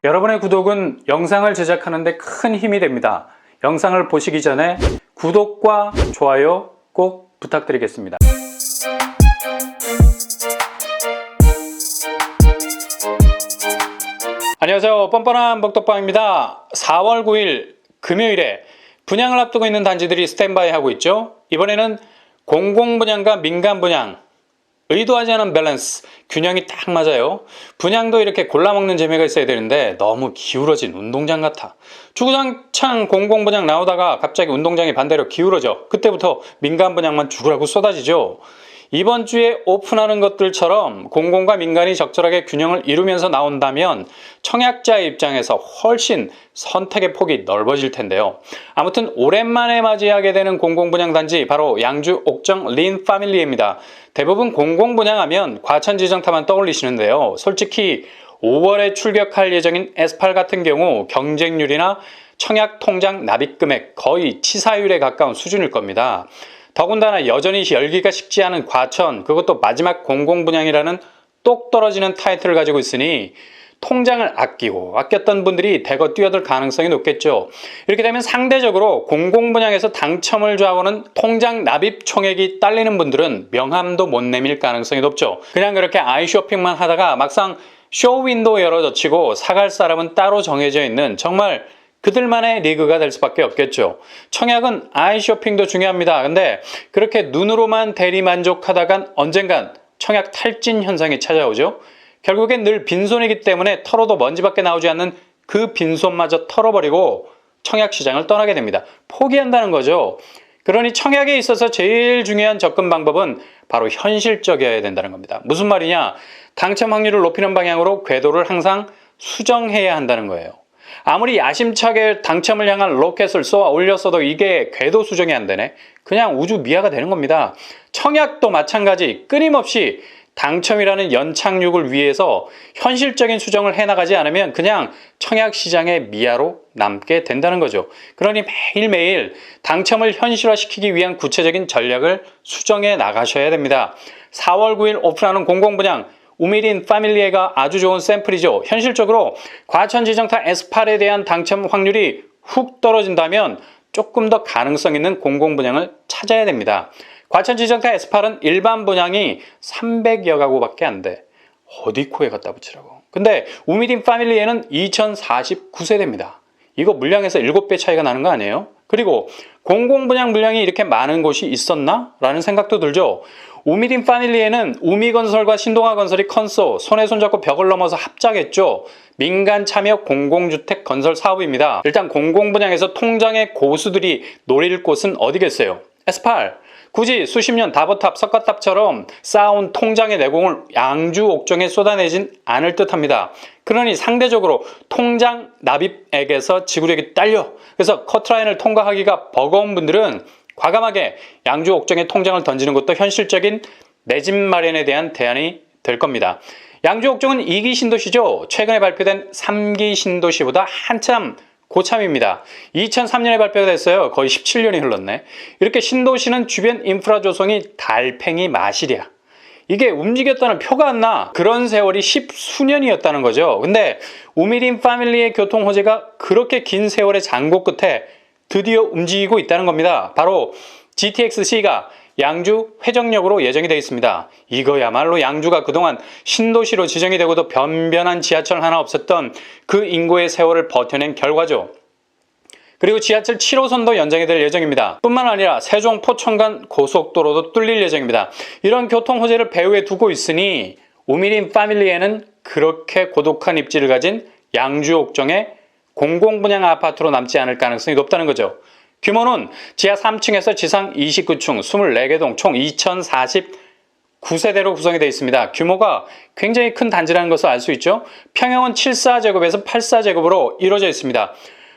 여러분의 구독은 영상을 제작하는 데 큰 힘이 됩니다. 영상을 보시기 전에 구독과 좋아요 꼭 부탁드리겠습니다. 안녕하세요. 뻔뻔한 복덕방입니다. 4월 9일 금요일에 분양을 앞두고 있는 단지들이 스탠바이 하고 있죠. 이번에는 공공분양과 민간분양, 의도하지 않은 밸런스, 균형이 딱 맞아요. 분양도 이렇게 골라먹는 재미가 있어야 되는데 너무 기울어진 운동장 같아. 주구장창 공공분양 나오다가 갑자기 운동장이 반대로 기울어져. 그때부터 민간분양만 죽으라고 쏟아지죠. 이번 주에 오픈하는 것들처럼 공공과 민간이 적절하게 균형을 이루면서 나온다면 청약자의 입장에서 훨씬 선택의 폭이 넓어질 텐데요. 아무튼 오랜만에 맞이하게 되는 공공분양단지 바로 양주 옥정 린 파밀리에입니다. 대부분 공공분양하면 과천지정타만 떠올리시는데요. 솔직히 5월에 출격할 예정인 S8 같은 경우 경쟁률이나 청약 통장 납입 금액 거의 치사율에 가까운 수준일 겁니다. 더군다나 여전히 열기가 식지 않은 과천, 그것도 마지막 공공분양이라는 똑 떨어지는 타이틀을 가지고 있으니 통장을 아꼈던 분들이 대거 뛰어들 가능성이 높겠죠. 이렇게 되면 상대적으로 공공분양에서 당첨을 좌우하는 통장 납입 총액이 딸리는 분들은 명함도 못 내밀 가능성이 높죠. 그냥 그렇게 아이쇼핑만 하다가 막상 쇼윈도우 열어젖히고 사갈 사람은 따로 정해져 있는 정말 그들만의 리그가 될 수밖에 없겠죠. 청약은 아이쇼핑도 중요합니다. 근데 그렇게 눈으로만 대리만족하다간 언젠간 청약 탈진 현상이 찾아오죠. 결국엔 늘 빈손이기 때문에 털어도 먼지밖에 나오지 않는 그 빈손마저 털어버리고 청약 시장을 떠나게 됩니다. 포기한다는 거죠. 그러니 청약에 있어서 제일 중요한 접근 방법은 바로 현실적이어야 된다는 겁니다. 무슨 말이냐? 당첨 확률을 높이는 방향으로 궤도를 항상 수정해야 한다는 거예요. 아무리 야심차게 당첨을 향한 로켓을 쏘아 올렸어도 이게 궤도 수정이 안 되네. 그냥 우주 미아가 되는 겁니다. 청약도 마찬가지 끊임없이 당첨이라는 연착륙을 위해서 현실적인 수정을 해나가지 않으면 그냥 청약 시장의 미아로 남게 된다는 거죠. 그러니 매일매일 당첨을 현실화시키기 위한 구체적인 전략을 수정해 나가셔야 됩니다. 4월 9일 오픈하는 공공분양 우미린 파밀리에가 아주 좋은 샘플이죠. 현실적으로 과천지정타 S8에 대한 당첨 확률이 훅 떨어진다면 조금 더 가능성 있는 공공분양을 찾아야 됩니다. 과천지정타 S8은 일반 분양이 300여 가구밖에 안 돼. 어디 코에 갖다 붙이라고. 근데 우미린 파밀리에는 2049세대입니다. 이거 물량에서 7배 차이가 나는 거 아니에요? 그리고 공공분양 물량이 이렇게 많은 곳이 있었나? 라는 생각도 들죠. 우미린 파밀리에는 우미건설과 신동아건설이 컨소, 손에 손잡고 벽을 넘어서 합작했죠. 민간 참여 공공주택 건설 사업입니다. 일단 공공분양에서 통장의 고수들이 노릴 곳은 어디겠어요? S8. 굳이 수십 년 다보탑, 석가탑처럼 쌓아온 통장의 내공을 양주 옥정에 쏟아내진 않을 듯합니다. 그러니 상대적으로 통장 납입액에서 지구력이 딸려. 그래서 커트라인을 통과하기가 버거운 분들은 과감하게 양주 옥정에 통장을 던지는 것도 현실적인 내 집 마련에 대한 대안이 될 겁니다. 양주 옥정은 2기 신도시죠. 최근에 발표된 3기 신도시보다 한참 고참입니다. 2003년에 발표가 됐어요. 거의 17년이 흘렀네. 이렇게 신도시는 주변 인프라 조성이 달팽이 마실이야. 이게 움직였다는 표가 안 나. 그런 세월이 10수년이었다는 거죠. 근데 우미린 파밀리의 교통 호재가 그렇게 긴 세월의 장고 끝에 드디어 움직이고 있다는 겁니다. 바로 GTX-C가 양주 회정역으로 예정이 되어 있습니다. 이거야말로 양주가 그동안 신도시로 지정이 되고도 변변한 지하철 하나 없었던 그 인고의 세월을 버텨낸 결과죠. 그리고 지하철 7호선도 연장이 될 예정입니다. 뿐만 아니라 세종 포천간 고속도로도 뚫릴 예정입니다. 이런 교통 호재를 배후에 두고 있으니 우미린 파밀리에는 그렇게 고독한 입지를 가진 양주 옥정의 공공분양 아파트로 남지 않을 가능성이 높다는 거죠. 규모는 지하 3층에서 지상 29층 24개 동 총 2049세대로 구성이 되어 있습니다. 규모가 굉장히 큰 단지라는 것을 알 수 있죠. 평형은 74제곱에서 84제곱으로 이루어져 있습니다.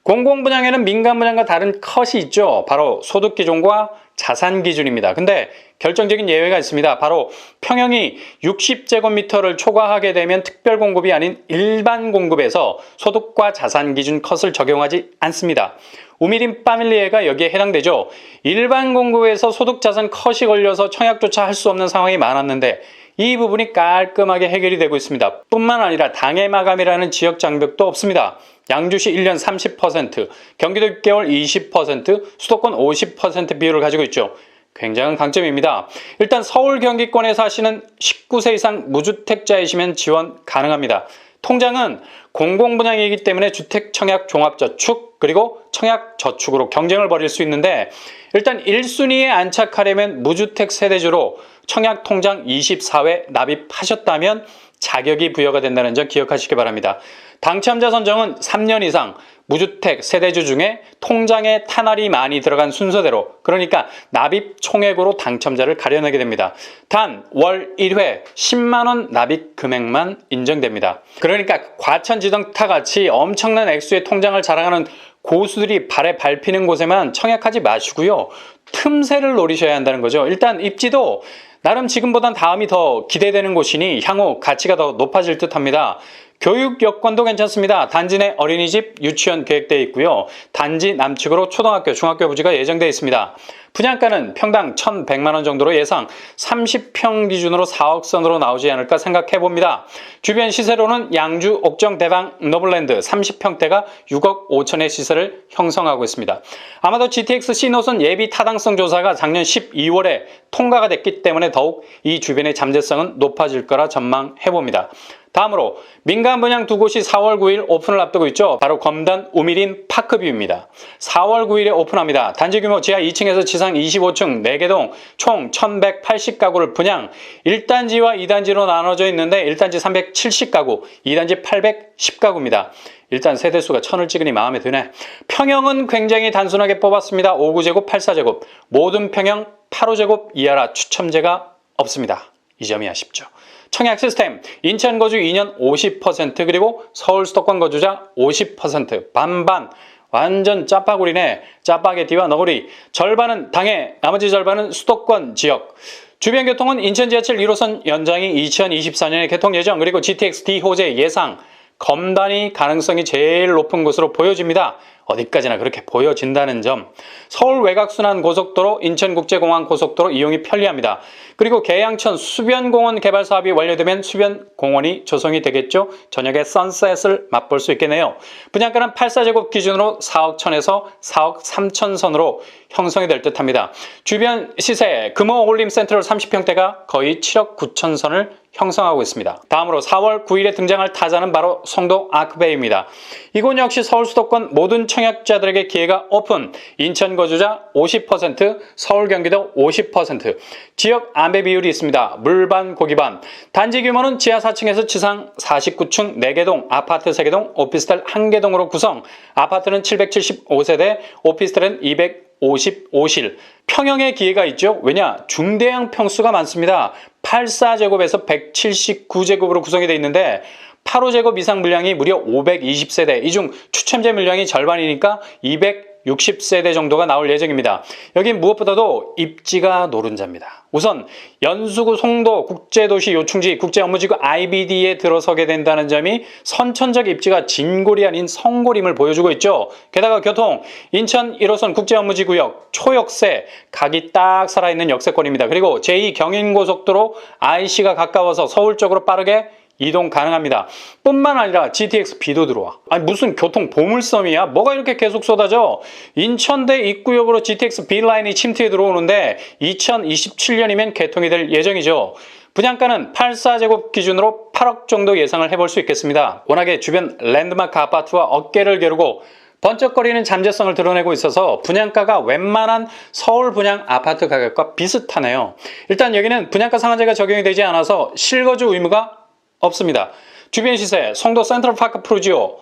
공공분양에는 민간분양과 다른 컷이 있죠. 바로 소득기준과 자산기준입니다. 근데 결정적인 예외가 있습니다. 바로 평형이 60제곱미터를 초과하게 되면 특별공급이 아닌 일반 공급에서 소득과 자산기준 컷을 적용하지 않습니다. 우미린 파밀리에가 여기에 해당되죠. 일반 공급에서 소득 자산 컷이 걸려서 청약조차 할 수 없는 상황이 많았는데 이 부분이 깔끔하게 해결이 되고 있습니다. 뿐만 아니라 당해 마감이라는 지역 장벽도 없습니다. 양주시 1년 30%, 경기도 6개월 20%, 수도권 50% 비율을 가지고 있죠. 굉장한 강점입니다. 일단 서울 경기권에 사시는 19세 이상 무주택자이시면 지원 가능합니다. 통장은 공공분양이기 때문에 주택청약종합저축 그리고 청약저축으로 경쟁을 벌일 수 있는데 일단 1순위에 안착하려면 무주택 세대주로 청약통장 24회 납입하셨다면 자격이 부여가 된다는 점 기억하시기 바랍니다. 당첨자 선정은 3년 이상 무주택 세대주 중에 통장에 탄알이 많이 들어간 순서대로 그러니까 납입 총액으로 당첨자를 가려내게 됩니다. 단 월 1회 10만원 납입 금액만 인정됩니다. 그러니까 과천지정타 같이 엄청난 액수의 통장을 자랑하는 고수들이 발에 밟히는 곳에만 청약하지 마시고요. 틈새를 노리셔야 한다는 거죠. 일단 입지도 나름 지금보단 다음이 더 기대되는 곳이니 향후 가치가 더 높아질 듯합니다. 교육 여건도 괜찮습니다. 단지 내 어린이집, 유치원 계획되어 있고요. 단지 남측으로 초등학교, 중학교 부지가 예정되어 있습니다. 분양가는 평당 1,100만 원 정도로 예상 30평 기준으로 4억 선으로 나오지 않을까 생각해 봅니다. 주변 시세로는 양주, 옥정, 대방, 노블랜드 30평대가 6억 5천의 시세를 형성하고 있습니다. 아마도 GTX C노선 예비 타당성 조사가 작년 12월에 통과가 됐기 때문에 더욱 이 주변의 잠재성은 높아질 거라 전망해 봅니다. 다음으로 민간 분양 두 곳이 4월 9일 오픈을 앞두고 있죠. 바로 검단 우미린 파크뷰입니다. 4월 9일에 오픈합니다. 단지 규모 지하 2층에서 지상 25층 4개동 총 1180가구를 분양 1단지와 2단지로 나눠져 있는데 1단지 370가구, 2단지 810가구입니다. 일단 세대수가 1000을 찍으니 마음에 드네. 평형은 굉장히 단순하게 뽑았습니다. 5구제곱, 84제곱. 모든 평형 8호제곱 이하라 추첨제가 없습니다. 이 점이 아쉽죠. 청약 시스템, 인천 거주 2년 50% 그리고 서울 수도권 거주자 50% 반반 완전 짜파구리네. 짜파게티와 너구리. 절반은 당해, 나머지 절반은 수도권 지역. 주변 교통은 인천 지하철 1호선 연장이 2024년에 개통 예정 그리고 GTX D 호재 예상 검단이 가능성이 제일 높은 곳으로 보여집니다. 어디까지나 그렇게 보여진다는 점. 서울 외곽순환 고속도로, 인천국제공항 고속도로 이용이 편리합니다. 그리고 계양천 수변공원 개발 사업이 완료되면 수변공원이 조성이 되겠죠. 저녁에 선셋을 맛볼 수 있겠네요. 분양가는 84제곱 기준으로 4억 1천에서 4억 3천 선으로 형성이 될 듯합니다. 주변 시세, 금호 올림 센트럴 30평대가 거의 7억 9천 선을 형성하고 있습니다. 다음으로 4월 9일에 등장할 타자는 바로 송도 아크베이입니다. 이곳 역시 서울 수도권 모든 청약자들에게 기회가 오픈. 인천 거주자 50%, 서울 경기도 50%. 지역 안배 비율이 있습니다. 물반 고기반. 단지 규모는 지하 4층에서 지상 49층 4개동, 아파트 3개동, 오피스텔 1개동으로 구성. 아파트는 775세대, 오피스텔은 255실. 평형의 기회가 있죠. 왜냐? 중대형 평수가 많습니다. 84제곱에서 179제곱으로 구성이 되어 있는데 8호제곱 이상 물량이 무려 520세대, 이 중 추첨제 물량이 절반이니까 260세대 정도가 나올 예정입니다. 여긴 무엇보다도 입지가 노른자입니다. 우선 연수구 송도 국제도시 요충지 국제업무지구 IBD에 들어서게 된다는 점이 선천적 입지가 진골이 아닌 성골임을 보여주고 있죠. 게다가 교통, 인천 1호선 국제업무지구역 초역세, 각이 딱 살아있는 역세권입니다. 그리고 제2경인고속도로 IC가 가까워서 서울 쪽으로 빠르게 이동 가능합니다. 뿐만 아니라 GTX B도 들어와. 아니 무슨 교통 보물섬이야? 뭐가 이렇게 계속 쏟아져? 인천대 입구역으로 GTX B 라인이 침투해 들어오는데 2027년이면 개통이 될 예정이죠. 분양가는 84제곱 기준으로 8억 정도 예상을 해볼 수 있겠습니다. 워낙에 주변 랜드마크 아파트와 어깨를 겨루고 번쩍거리는 잠재성을 드러내고 있어서 분양가가 웬만한 서울 분양 아파트 가격과 비슷하네요. 일단 여기는 분양가 상한제가 적용이 되지 않아서 실거주 의무가 없습니다. 주변 시세, 송도 센트럴파크 프루지오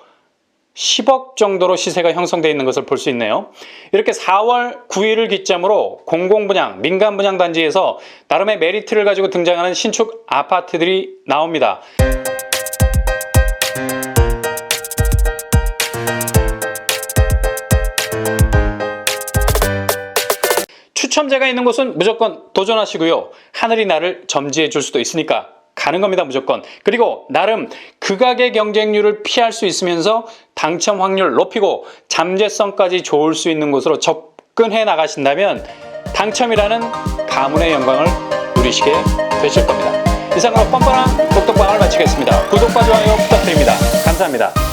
10억 정도로 시세가 형성되어 있는 것을 볼 수 있네요. 이렇게 4월 9일을 기점으로 공공분양, 민간분양 단지에서 나름의 메리트를 가지고 등장하는 신축 아파트들이 나옵니다. 추첨제가 있는 곳은 무조건 도전하시고요. 하늘이 나를 점지해 줄 수도 있으니까 가는 겁니다. 무조건. 그리고 나름 극악의 경쟁률을 피할 수 있으면서 당첨 확률 높이고 잠재성까지 좋을 수 있는 곳으로 접근해 나가신다면 당첨이라는 가문의 영광을 누리시게 되실 겁니다. 이상으로 뻔뻔한 복덕방을 마치겠습니다. 구독과 좋아요 부탁드립니다. 감사합니다.